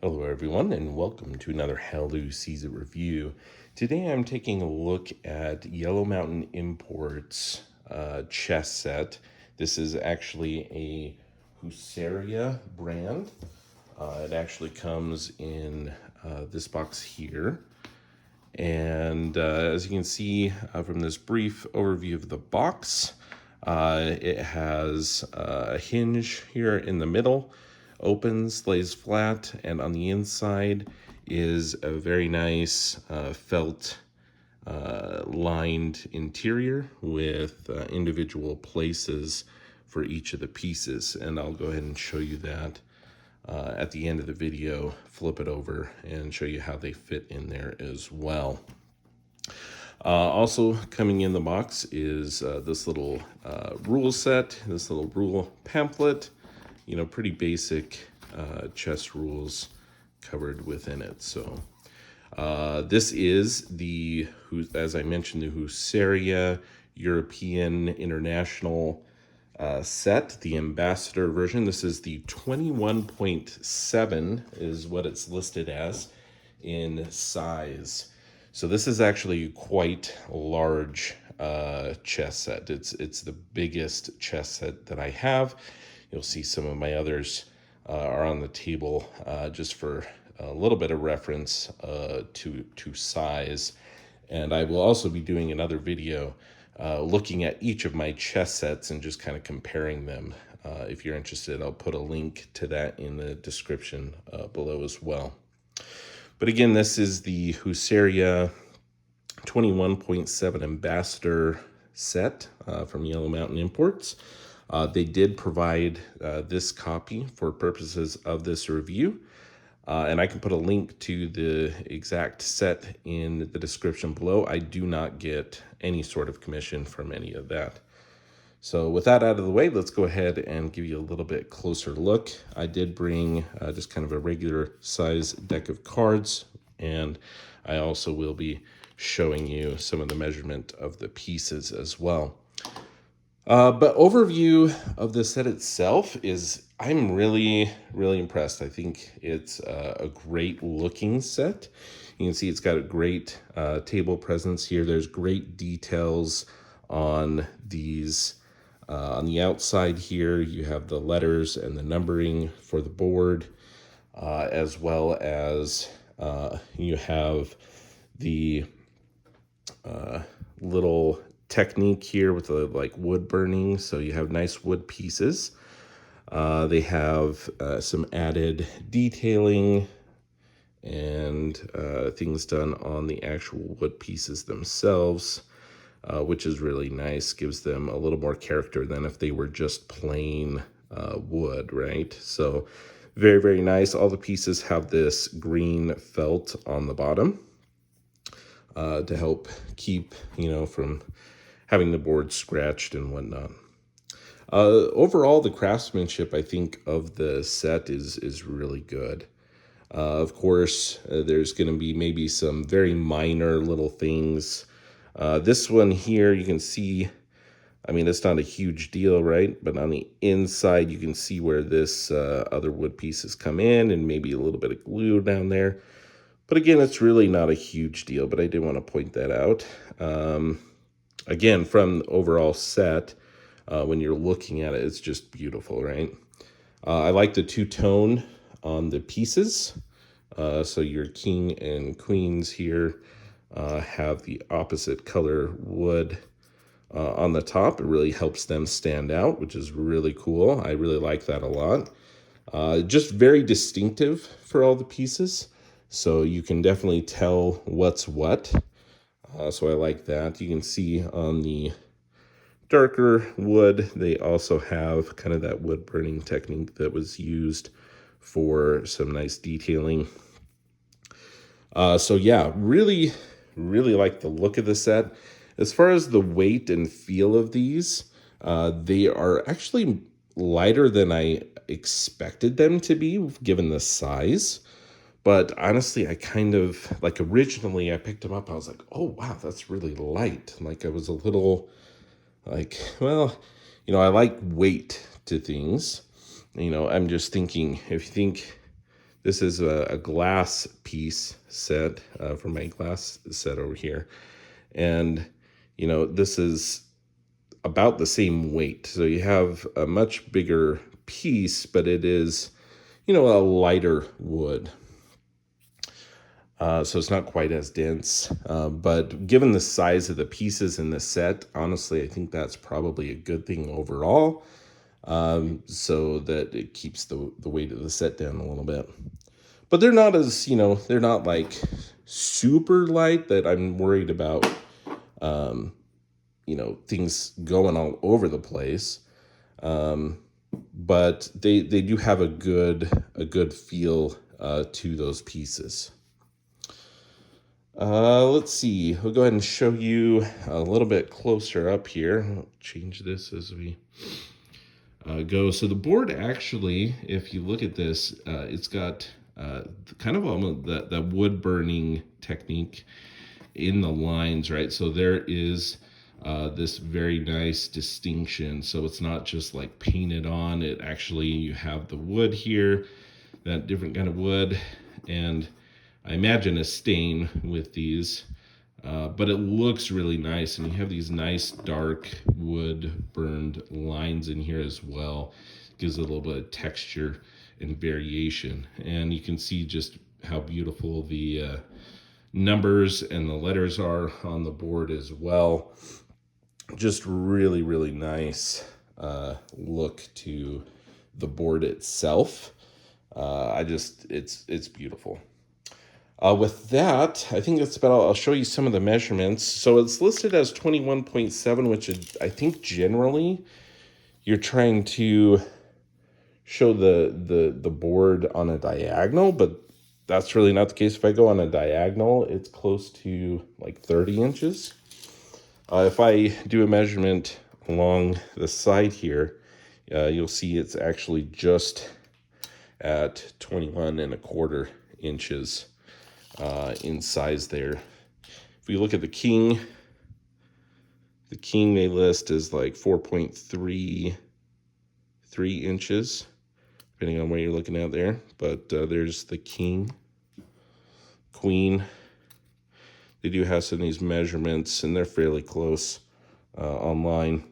Hello, everyone, and welcome to another Hallelujah Season review. Today, I'm taking a look at Yellow Mountain Imports chess set. This is actually a Husaria brand. It actually comes in this box here. And as you can see from this brief overview of the box, it has a hinge here in the middle, opens, lays flat, and on the inside is a very nice felt lined interior with individual places for each of the pieces. And I'll go ahead and show you that at the end of the video, flip it over and show you how they fit in there as well. Also coming in the box is this little rule set, this little rule pamphlet, pretty basic chess rules covered within it. So this is as I mentioned, the Husaria European International set, the ambassador version. This is the 21.7 is what it's listed as in size. So this is actually quite a large chess set. It's the biggest chess set that I have. You'll see some of my others are on the table just for a little bit of reference to size. And I will also be doing another video looking at each of my chess sets and just kind of comparing them. If you're interested, I'll put a link to that in the description below as well. But again, this is the Husaria 21.7 Ambassador set from Yellow Mountain Imports. They did provide this copy for purposes of this review. And I can put a link to the exact set in the description below. I do not get any sort of commission from any of that. So with that out of the way, let's go ahead and give you a little bit closer look. I did bring just kind of a regular size deck of cards, and I also will be showing you some of the measurement of the pieces as well. But overview of the set itself is, I'm really, really impressed. I think it's a great looking set. You can see it's got a great table presence here. There's great details on these. On the outside here, you have the letters and the numbering for the board, as well as you have the little technique here with the wood burning. So you have nice wood pieces. They have some added detailing and things done on the actual wood pieces themselves. Which is really nice, gives them a little more character than if they were just plain wood, right? So very, very nice. All the pieces have this green felt on the bottom to help keep, from having the board scratched and whatnot. Overall, the craftsmanship, I think, of the set is really good. Of course, there's going to be maybe some very minor little things. This one here, you can see, it's not a huge deal, right? But on the inside, you can see where this other wood pieces come in and maybe a little bit of glue down there. But again, it's really not a huge deal, but I did want to point that out. Again, from the overall set, when you're looking at it, it's just beautiful, right? I like the two-tone on the pieces. So your king and queens here have the opposite color wood on the top. It really helps them stand out, which is really cool. I really like that a lot. Just very distinctive for all the pieces. So you can definitely tell what's what. So I like that. You can see on the darker wood, they also have kind of that wood burning technique that was used for some nice detailing. So yeah, really, really like the look of the set. As far as the weight and feel of these, they are actually lighter than I expected them to be, given the size. But honestly, I kind of, originally I picked them up, I was like, oh wow, that's really light. I was a little well, I like weight to things. I'm just thinking, if you think This is a glass piece set from my glass set over here. And, this is about the same weight. So you have a much bigger piece, but it is, a lighter wood. So it's not quite as dense. But given the size of the pieces in the set, honestly, I think that's probably a good thing overall. So that it keeps the weight of the set down a little bit. But they're not as, they're not like super light that I'm worried about, things going all over the place. But they do have a good feel to those pieces. Let's see. We'll go ahead and show you a little bit closer up here. I'll change this as we go. So the board actually, if you look at this, it's got kind of almost that wood burning technique in the lines, right? So there is this very nice distinction. So it's not just like painted on. It actually, you have the wood here, that different kind of wood, and I imagine a stain with these, but it looks really nice. And you have these nice dark wood burned lines in here as well. Gives it a little bit of texture and variation. And you can see just how beautiful the numbers and the letters are on the board as well. Just really, really nice look to the board itself. It's beautiful. With that, I think that's about all. I'll show you some of the measurements. So it's listed as 21.7, which is, I think generally you're trying to show the board on a diagonal, but that's really not the case. If I go on a diagonal, it's close to like 30 inches. If I do a measurement along the side here, you'll see it's actually just at 21.25 inches in size there. If we look at the king they list is like 4.33 inches, depending on where you're looking at there. But there's the king. Queen, they do have some of these measurements, and they're fairly close online.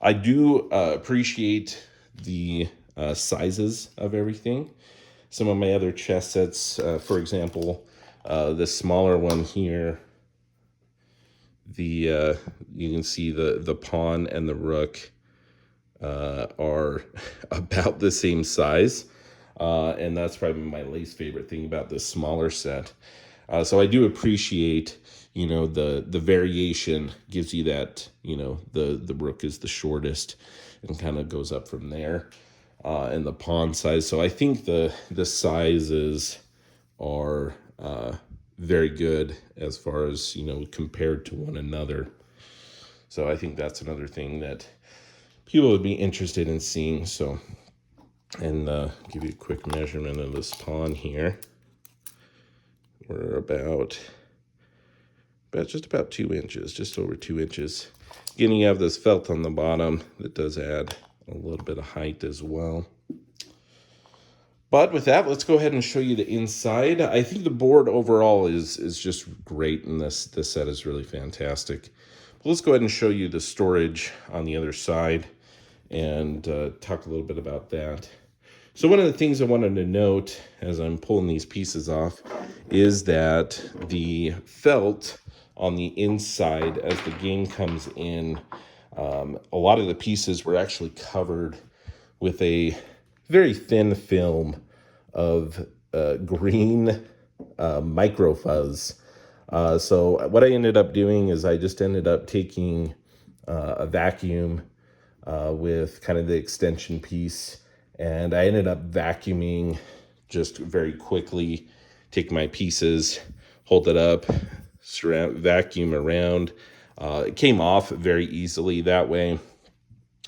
I do appreciate the sizes of everything. Some of my other chess sets, for example, this smaller one here, you can see the pawn and the rook are about the same size, and that's probably my least favorite thing about this smaller set. So I do appreciate, the variation gives you that, the rook is the shortest and kind of goes up from there. And the pawn size. So I think the sizes are very good as far as, compared to one another. So I think that's another thing that people would be interested in seeing. So, and give you a quick measurement of this pawn here. We're about just about 2 inches, just over 2 inches. Again, you have this felt on the bottom that does add a little bit of height as well. But with that, let's go ahead and show you the inside. I think the board overall is just great, and this set is really fantastic. But let's go ahead and show you the storage on the other side and talk a little bit about that. So one of the things I wanted to note as I'm pulling these pieces off is that the felt on the inside, as the game comes in, a lot of the pieces were actually covered with a very thin film of green microfuzz. So what I ended up doing is I just ended up taking a vacuum with kind of the extension piece, and I ended up vacuuming just very quickly, take my pieces, hold it up, vacuum around. It came off very easily that way,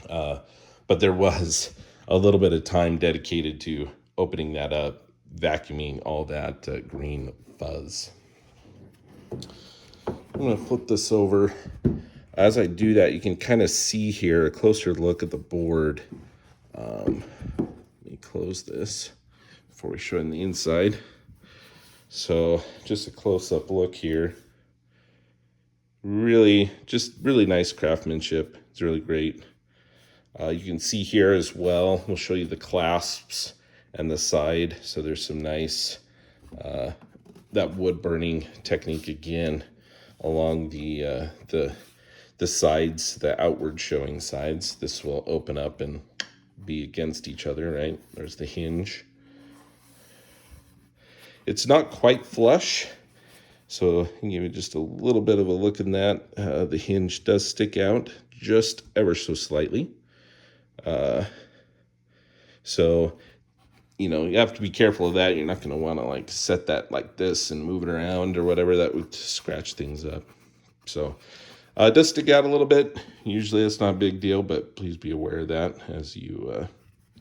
but there was a little bit of time dedicated to opening that up, vacuuming all that green fuzz. I'm going to flip this over. As I do that, you can kind of see here a closer look at the board. Let me close this. before we show in the inside. So just a close-up look here. Really nice craftsmanship. It's really great. You can see here as well, we'll show you the clasps and the side. So there's some nice, that wood burning technique again along the sides, the outward showing sides. This will open up and be against each other, right? There's the hinge. It's not quite flush, so I can give you just a little bit of a look in that. The hinge does stick out just ever so slightly. So, you know, you have to be careful of that. You're not going to want to like set that like this and move it around or whatever. That would scratch things up. So it does stick out a little bit. Usually it's not a big deal, but please be aware of that as you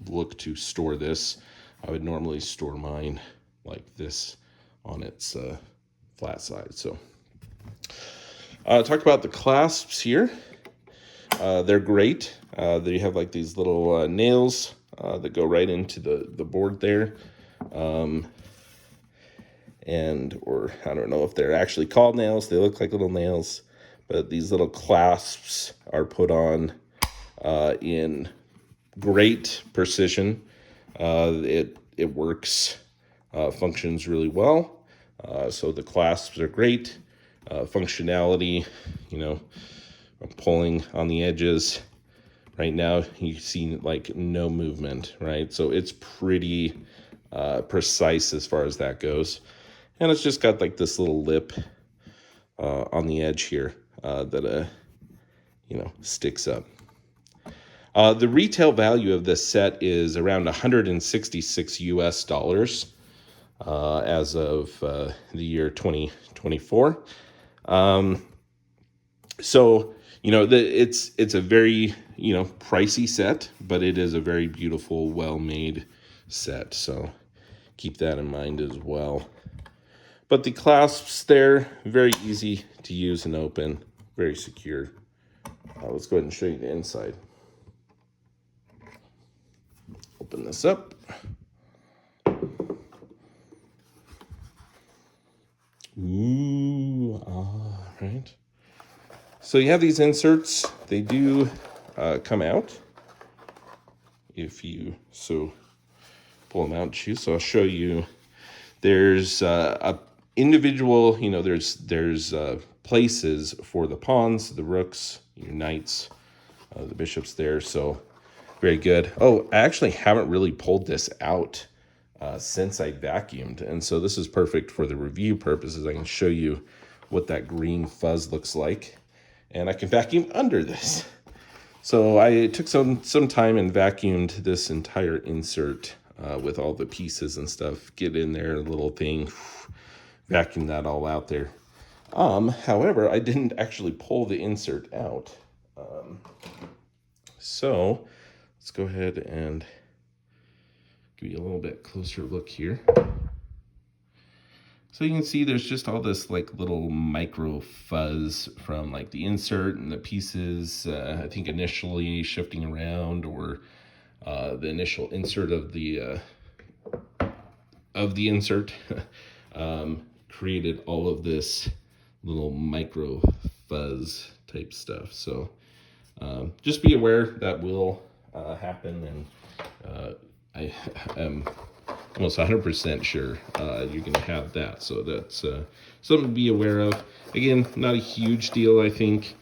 look to store this. I would normally store mine like this on its flat side. So talk about the clasps here. They're great. They have like these little nails that go right into the board there. Or I don't know if they're actually called nails. They look like little nails, but these little clasps are put on in great precision. It works, functions really well. So the clasps are great. Functionality, you know, I'm pulling on the edges. Right now, you see like no movement, right? So it's pretty precise as far as that goes. And it's just got like this little lip on the edge here that, you know, sticks up. The retail value of this set is around 166 US dollars as of the year 2024. So, you know, it's a very, you know, pricey set, but it is a very beautiful, well-made set. So keep that in mind as well. But the clasps there, very easy to use and open, very secure. Let's go ahead and show you the inside. Open this up. Ooh, all right. So you have these inserts. They do come out if you so pull them out and choose. So I'll show you. There's a individual, you know, there's places for the pawns, the rooks, your knights, the bishops there. So very good. Oh, I actually haven't really pulled this out since I vacuumed. And so this is perfect for the review purposes. I can show you what that green fuzz looks like. And I can vacuum under this. So I took some time and vacuumed this entire insert with all the pieces and stuff. Get in there, a little thing, vacuum that all out there. However, I didn't actually pull the insert out. So let's go ahead and give you a little bit closer look here. So you can see there's just all this like little micro fuzz from like the insert and the pieces, I think initially shifting around, or the initial insert of the insert created all of this little micro fuzz type stuff. So just be aware that will happen, and I am almost 100% sure you're going to have that. So that's something to be aware of. Again, not a huge deal, I think,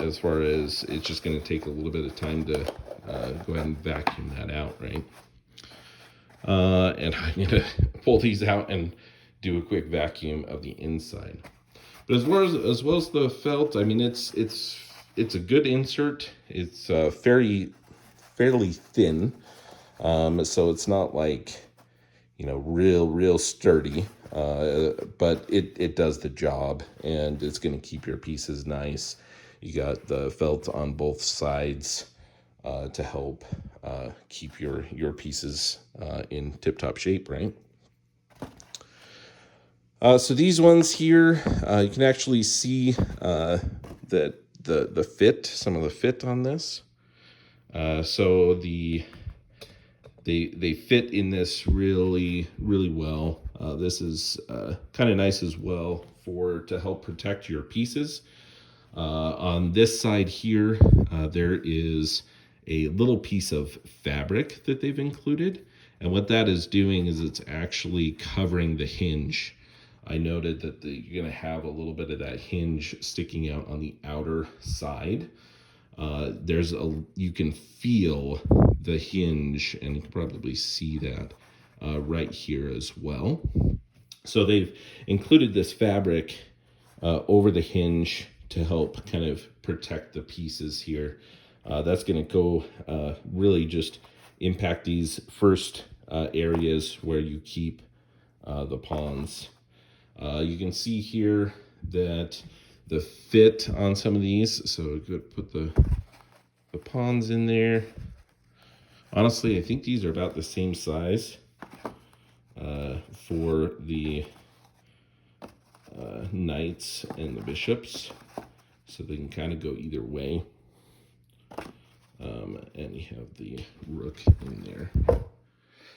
as far as it's just going to take a little bit of time to go ahead and vacuum that out, right? And I'm going to pull these out and do a quick vacuum of the inside. But as well as the felt, I mean, it's a good insert. It's fairly thin, so it's not like, you know, real sturdy, but it does the job, and it's going to keep your pieces nice. You got the felt on both sides to help keep your pieces in tip-top shape, right? So these ones here, you can actually see that the fit, some of the fit on this. So the they fit in this really really well. This is kind of nice as well for to help protect your pieces. On this side here, there is a little piece of fabric that they've included. And what that is doing is it's actually covering the hinge. I noted that you're going to have a little bit of that hinge sticking out on the outer side. You can feel the hinge, and you can probably see that right here as well. So they've included this fabric over the hinge to help kind of protect the pieces here. That's going to go really just impact these first areas where you keep the pawns. You can see here that the fit on some of these, so I'm going to put the pawns in there. Honestly, I think these are about the same size for the knights and the bishops, so they can kind of go either way. And you have the rook in there.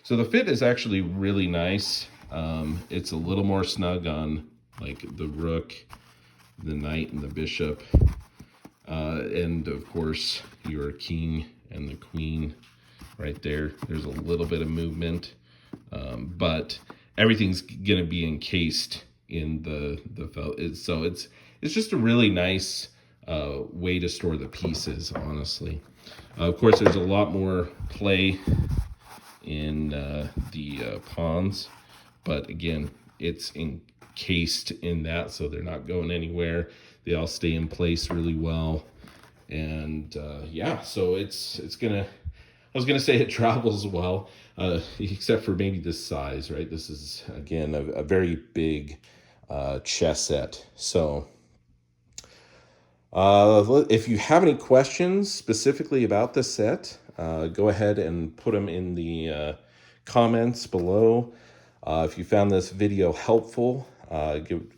So the fit is actually really nice. It's a little more snug on like the rook, the knight, and the bishop. And of course your king and the queen right there. There's a little bit of movement, but everything's gonna be encased in the felt. So it's just a really nice way to store the pieces, honestly. Of course, there's a lot more play in the pawns, but again, it's encased in that, so they're not going anywhere. They all stay in place really well, and yeah, so it's gonna. I was gonna say it travels well, except for maybe the size, right? This is again a very big chess set, so. If you have any questions specifically about the set, go ahead and put them in the comments below. If you found this video helpful,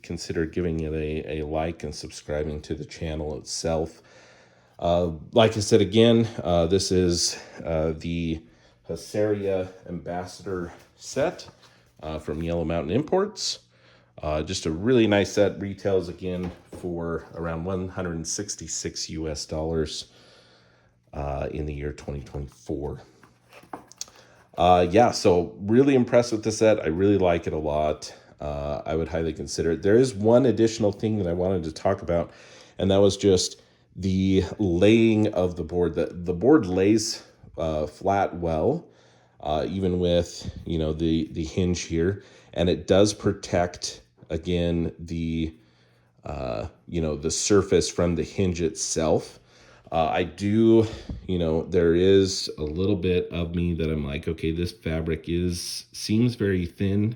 consider giving it a like and subscribing to the channel itself. Like I said again, this is the Husaria Ambassador set from Yellow Mountain Imports. Just a really nice set. Retails again for around $166 US in the year 2024. Yeah, so really impressed with the set. I really like it a lot. I would highly consider it. There is one additional thing that I wanted to talk about, and that was just the laying of the board. The board lays flat well, even with the hinge here, and it does protect again the the surface from the hinge itself. I do, there is a little bit of me that I'm like, okay, this fabric seems very thin.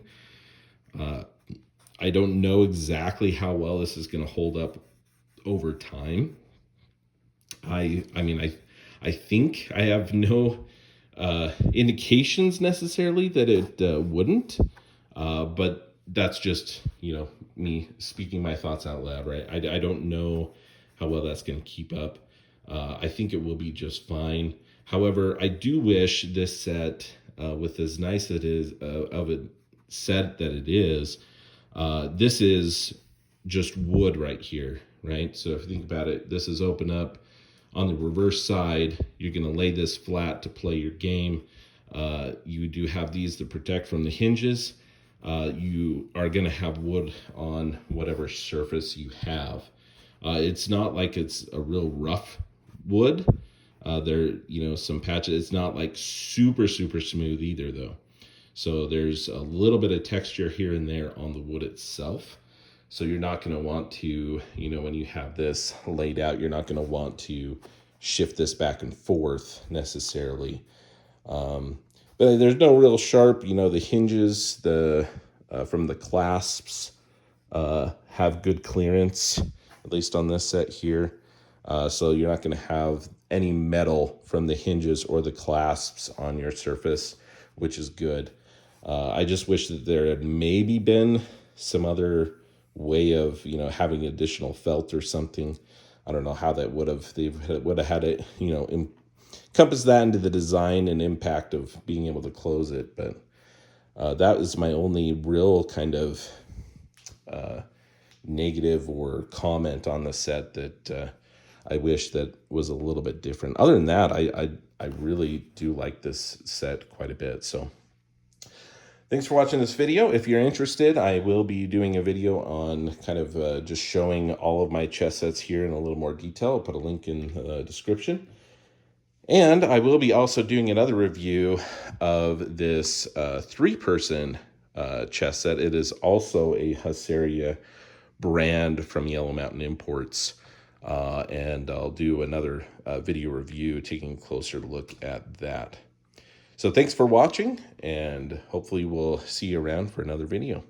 I don't know exactly how well this is going to hold up over time. I think I have no indications necessarily that it wouldn't, but that's just me speaking my thoughts out loud, right? I don't know how well that's going to keep up. I think it will be just fine. However, I do wish this set, with as nice it is of a set that it is, this is just wood right here, right? So if you think about it, this is open up. On the reverse side, you're going to lay this flat to play your game. You do have these to protect from the hinges. You are going to have wood on whatever surface you have. It's not like it's a real rough wood. Some patches. It's not like super smooth either, though. So there's a little bit of texture here and there on the wood itself. So you're not going to want to, when you have this laid out, you're not going to want to shift this back and forth necessarily. But there's no real sharp, the hinges, from the clasps have good clearance, at least on this set here. So you're not going to have any metal from the hinges or the clasps on your surface, which is good. I just wish that there had maybe been some other way of having additional felt or something. I don't know how that would have had it encompass that into the design and impact of being able to close it. But that is my only real kind of negative or comment on the set that I wish that was a little bit different. Other than that, I really do like this set quite a bit. So thanks for watching this video. If you're interested, I will be doing a video on kind of just showing all of my chess sets here in a little more detail. I'll put a link in the description. And I will be also doing another review of this three-person chess set. It is also a Husaria brand from Yellow Mountain Imports. And I'll do another video review taking a closer look at that. So thanks for watching, and hopefully we'll see you around for another video.